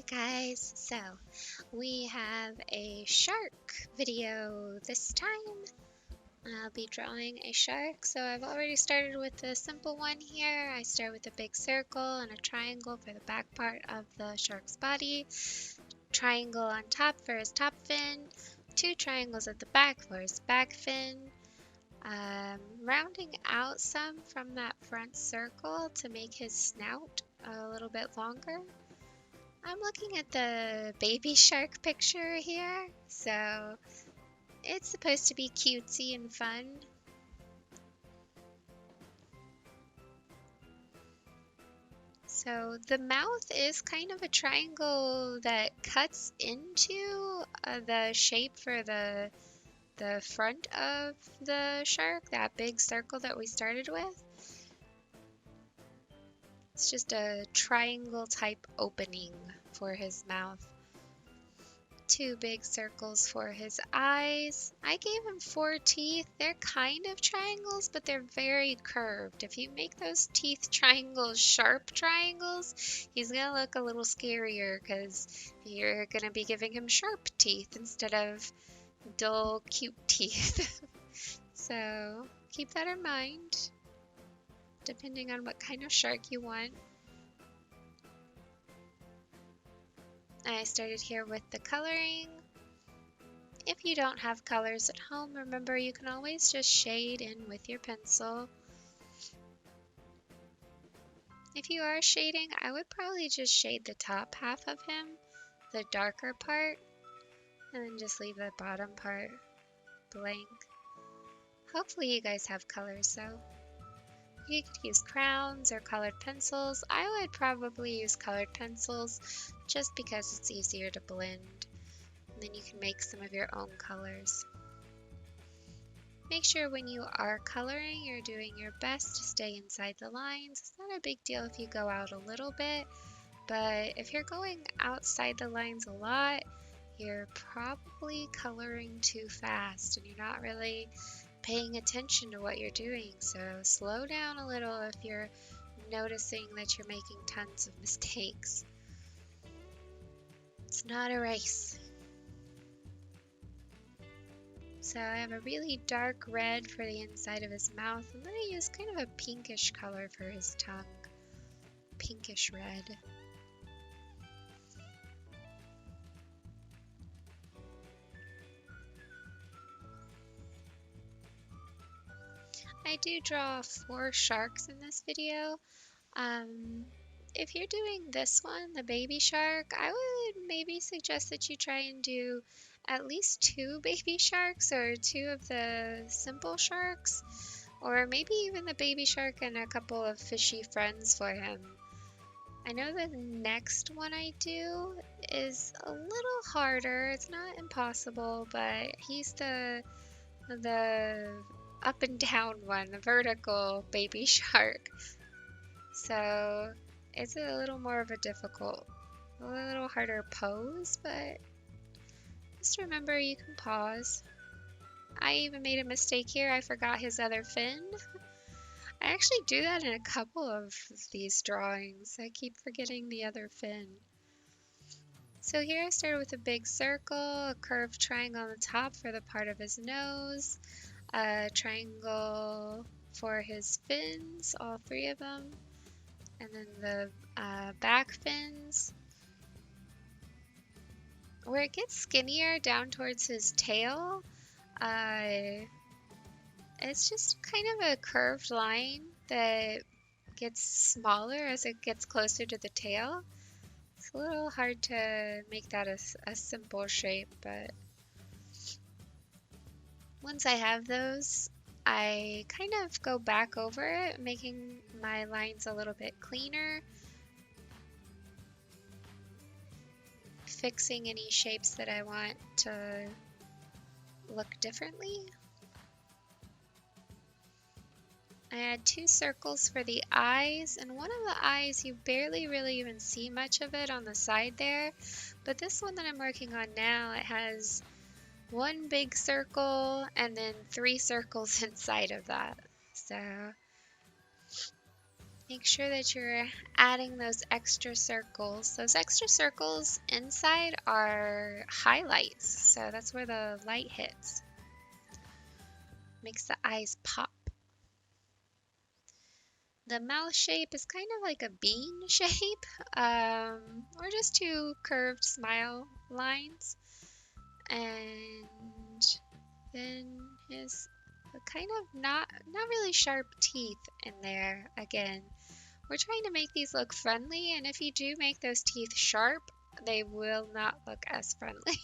Guys, so we have a shark video this time. I'll be drawing a shark, so I've already started with the simple one here. I start with a big circle and a triangle for the back part of the shark's body, triangle on top for his top fin, two triangles at the back for his back fin, rounding out some from that front circle to make his snout a little bit longer. I'm looking at the baby shark picture here, so it's supposed to be cutesy and fun. So the mouth is kind of a triangle that cuts into the shape for the front of the shark, that big circle that we started with. It's just a triangle type opening for his mouth. Two big circles for his eyes. I gave him 4 teeth. They're kind of triangles, but they're very curved. If you make those teeth triangles sharp triangles, he's gonna look a little scarier because you're gonna be giving him sharp teeth instead of dull, cute teeth. So keep that in mind, depending on what kind of shark you want. I started here with the coloring. If you don't have colors at home, remember you can always just shade in with your pencil. If you are shading, I would probably just shade the top half of him, the darker part, and then just leave the bottom part blank. Hopefully you guys have colors though. You could use crowns or colored pencils. I would probably use colored pencils just because it's easier to blend. And then you can make some of your own colors. Make sure when you are coloring, you're doing your best to stay inside the lines. It's not a big deal if you go out a little bit, but if you're going outside the lines a lot, you're probably coloring too fast and you're not really paying attention to what you're doing. So slow down a little if you're noticing that you're making tons of mistakes. It's not a race. So I have a really dark red for the inside of his mouth, and then I use kind of a pinkish color for his tongue. Pinkish red. I do draw 4 sharks in this video. If you're doing this one, the baby shark, I would maybe suggest that you try and do at least 2 baby sharks or 2 of the simple sharks, or maybe even the baby shark and a couple of fishy friends for him. I know the next one I do is a little harder. It's not impossible, but he's the up and down one, the vertical baby shark. So it's a little more of a little harder pose, but just remember you can pause. I even made a mistake here. I forgot his other fin. I actually do that in a couple of these drawings. I keep forgetting the other fin. So here I started with a big circle, a curved triangle on the top for the part of his nose, a triangle for his fins, all 3 of them, and then the back fins. Where it gets skinnier down towards his tail, it's just kind of a curved line that gets smaller as it gets closer to the tail. It's a little hard to make that a simple shape, but once I have those, I kind of go back over it, making my lines a little bit cleaner, fixing any shapes that I want to look differently. I had 2 circles for the eyes, and one of the eyes you barely really even see much of it on the side there, but this one that I'm working on now, it has 1 big circle and then 3 circles inside of that. So Make sure that you're adding those extra circles. Those extra circles inside are highlights, so that's where the light hits. Makes the eyes pop. The mouth shape is kind of like a bean shape, or just two curved smile lines. And then his kind of not really sharp teeth in there again. We're trying to make these look friendly, and if you do make those teeth sharp, they will not look as friendly.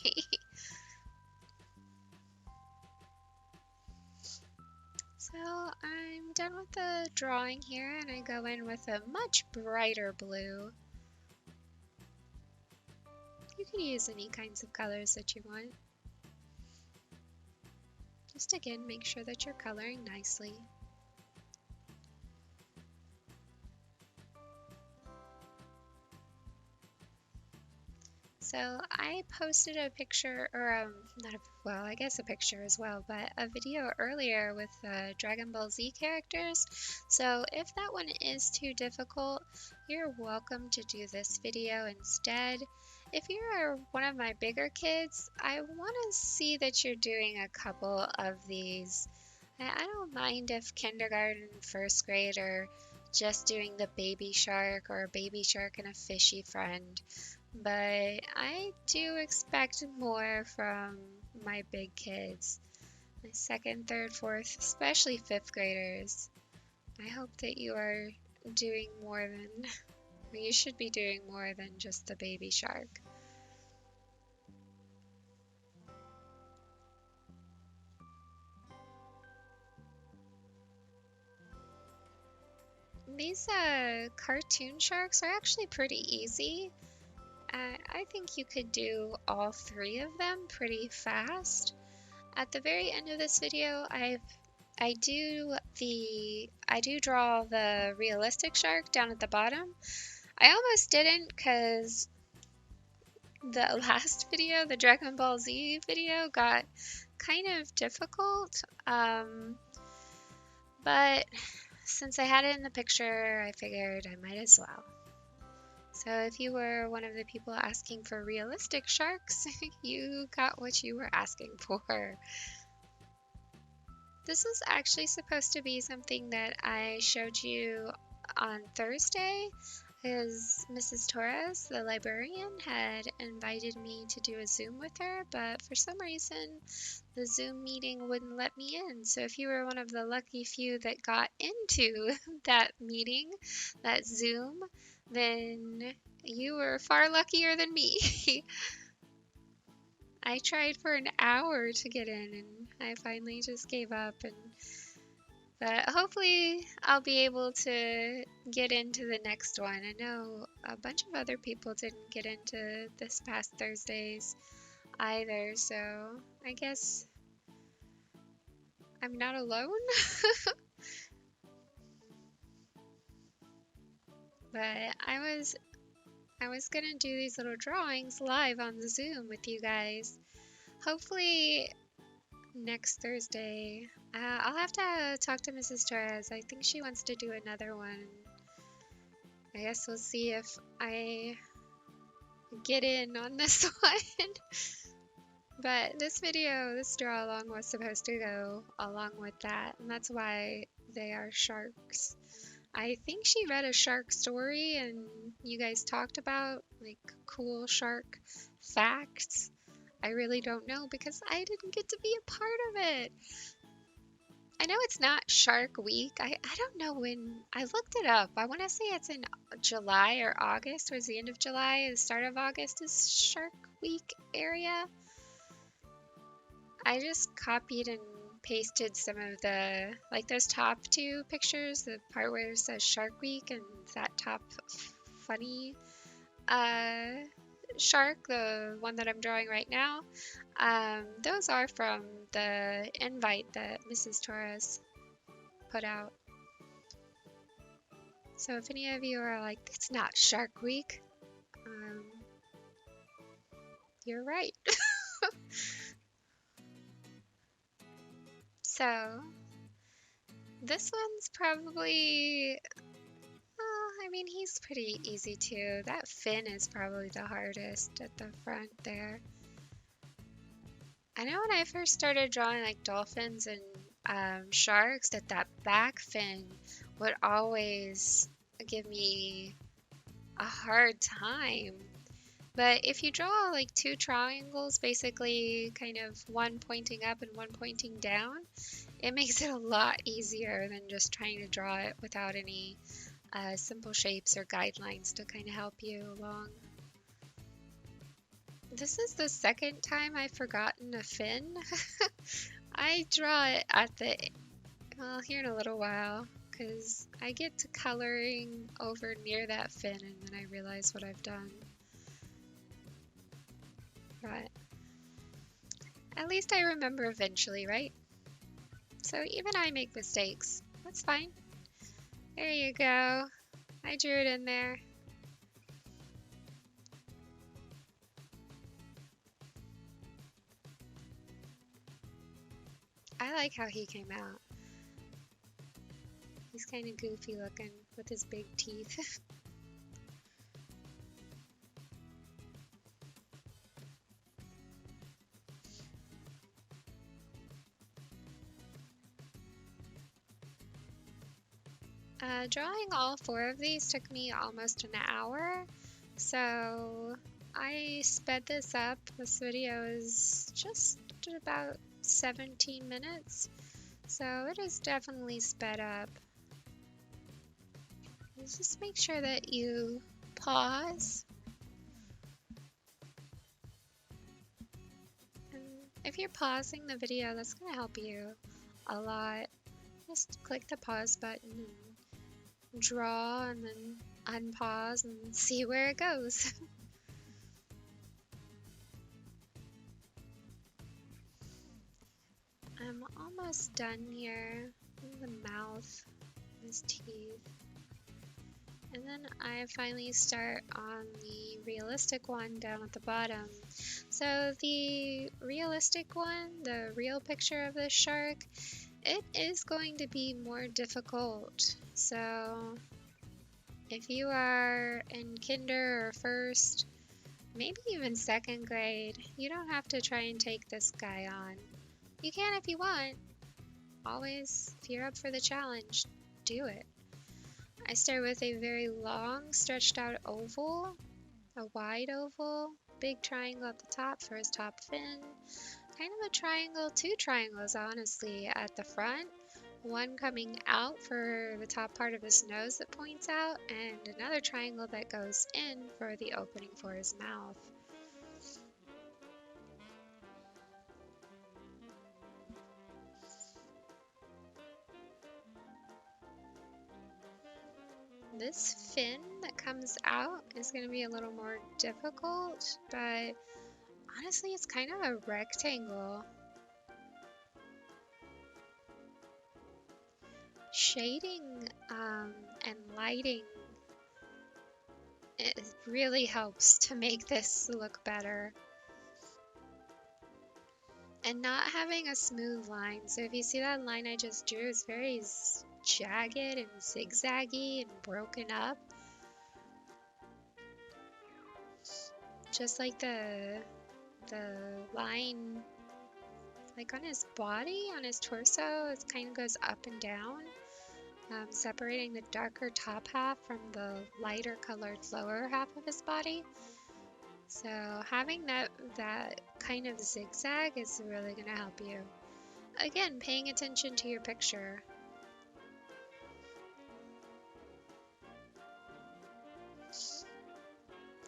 So I'm done with the drawing here, and I go in with a much brighter blue. You can use any kinds of colors that you want. Just again, make sure that you're coloring nicely. So I posted a picture, or not a, well, I guess a picture as well, but a video earlier with Dragon Ball Z characters. So if that one is too difficult, you're welcome to do this video instead. If you're one of my bigger kids, I want to see that you're doing a couple of these. I don't mind if kindergarten, first grade, or just doing the baby shark or a baby shark and a fishy friend. But I do expect more from my big kids, my second, third, fourth, especially fifth graders. I hope that you are doing more than, well, you should be doing more than just the baby shark. These cartoon sharks are actually pretty easy. I think you could do all three of them pretty fast. At the very end of this video, I do draw the realistic shark down at the bottom. I almost didn't because the last video, the Dragon Ball Z video, got kind of difficult. But since I had it in the picture, I figured I might as well. So if you were one of the people asking for realistic sharks, you got what you were asking for. This was actually supposed to be something that I showed you on Thursday, because Mrs. Torres, the librarian, had invited me to do a Zoom with her, but for some reason the Zoom meeting wouldn't let me in. So if you were one of the lucky few that got into that meeting, that Zoom, then you were far luckier than me. I tried for an hour to get in, and I finally just gave up. But hopefully I'll be able to get into the next one. I know a bunch of other people didn't get into this past Thursdays either, so I guess I'm not alone. But I was gonna do these little drawings live on the Zoom with you guys. Hopefully next Thursday. I'll have to talk to Mrs. Torres. I think she wants to do another one. I guess we'll see if I get in on this one. But this video, this draw along was supposed to go along with that, and that's why they are sharks. I think she read a shark story and you guys talked about like cool shark facts. I really don't know because I didn't get to be a part of it. I know it's not Shark Week. I don't know when. I looked it up. I want to say it's in July or August, towards the end of July, the start of August is Shark Week area. I just copied and pasted some of the, like those top two pictures, the part where it says Shark Week and that top funny shark, the one that I'm drawing right now. Those are from the invite that Mrs. Torres put out. So if any of you are like, it's not Shark Week, you're right. So this one's probably I mean, he's pretty easy too. That fin is probably the hardest at the front there. I know when I first started drawing like dolphins and sharks, that back fin would always give me a hard time. But if you draw like two triangles, basically kind of one pointing up and one pointing down, it makes it a lot easier than just trying to draw it without any simple shapes or guidelines to kind of help you along. This is the second time I've forgotten a fin. I draw it at well, here in a little while, because I get to coloring over near that fin and then I realize what I've done. But at least I remember eventually, right? So even I make mistakes. That's fine. There you go. I drew it in there. I like how he came out. He's kind of goofy looking with his big teeth. Drawing all four of these took me almost an hour, so I sped this up. This video is just about 17 minutes, so it is definitely sped up. Just make sure that you pause. And if you're pausing the video, that's going to help you a lot. Just click the pause button and draw and then unpause and see where it goes. I'm almost done here. The mouth, his teeth. And then I finally start on the realistic one down at the bottom. So the realistic one, the real picture of this shark, it is going to be more difficult. So if you are in kinder or first, maybe even second grade, you don't have to try and take this guy on. You can if you want. Always, if you're up for the challenge, do it. I start with a very long, stretched out oval, a wide oval, big triangle at the top for his top fin, kind of a triangle, two triangles honestly at the front, one coming out for the top part of his nose that points out, and another triangle that goes in for the opening for his mouth. This fin that comes out is going to be a little more difficult, but honestly it's kind of a rectangle. Shading and lighting, it really helps to make this look better. And not having a smooth line. So if you see that line I just drew, it's very jagged and zigzaggy and broken up. Just like the line like on his body, on his torso, it kind of goes up and down, separating the darker top half from the lighter colored lower half of his body. So having that kind of zigzag is really going to help you. Again, paying attention to your picture.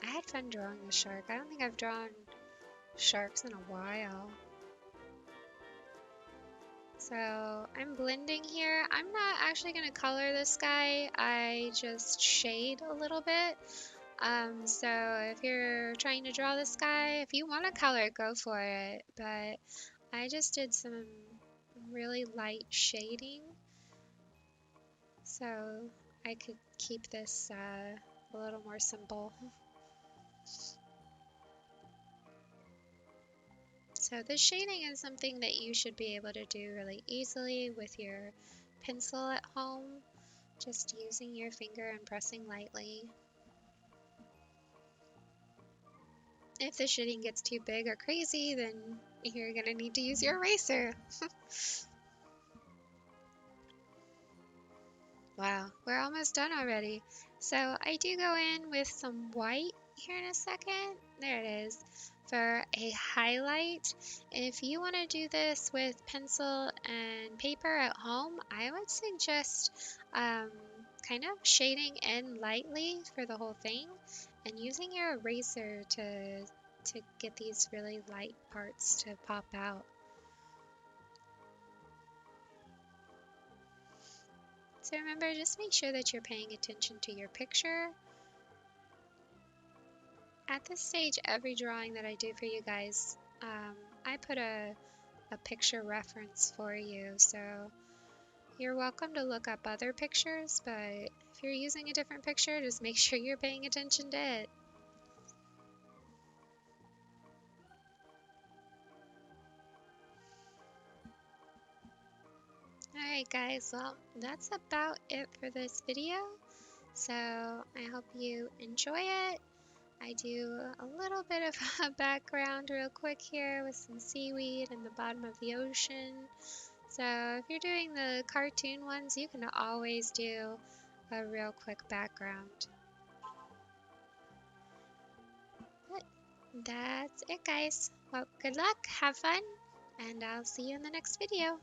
I had fun drawing the shark. I don't think I've drawn sharks in a while. So I'm blending here. I'm not actually going to color this guy. I just shade a little bit. So if you're trying to draw this guy, if you want to color, go for it. But I just did some really light shading so I could keep this a little more simple. So the shading is something that you should be able to do really easily with your pencil at home. Just using your finger and pressing lightly. If the shading gets too big or crazy, then you're gonna need to use your eraser. Wow, we're almost done already. So I do go in with some white here in a second. There it is. For a highlight. If you want to do this with pencil and paper at home, I would suggest kind of shading in lightly for the whole thing and using your eraser to get these really light parts to pop out. So remember, just make sure that you're paying attention to your picture. At this stage, every drawing that I do for you guys, I put a picture reference for you. So you're welcome to look up other pictures, but if you're using a different picture, just make sure you're paying attention to it. Alright guys, well, that's about it for this video. So I hope you enjoy it. I do a little bit of a background real quick here with some seaweed in the bottom of the ocean. So if you're doing the cartoon ones, you can always do a real quick background. But that's it guys. Well, good luck, have fun, and I'll see you in the next video.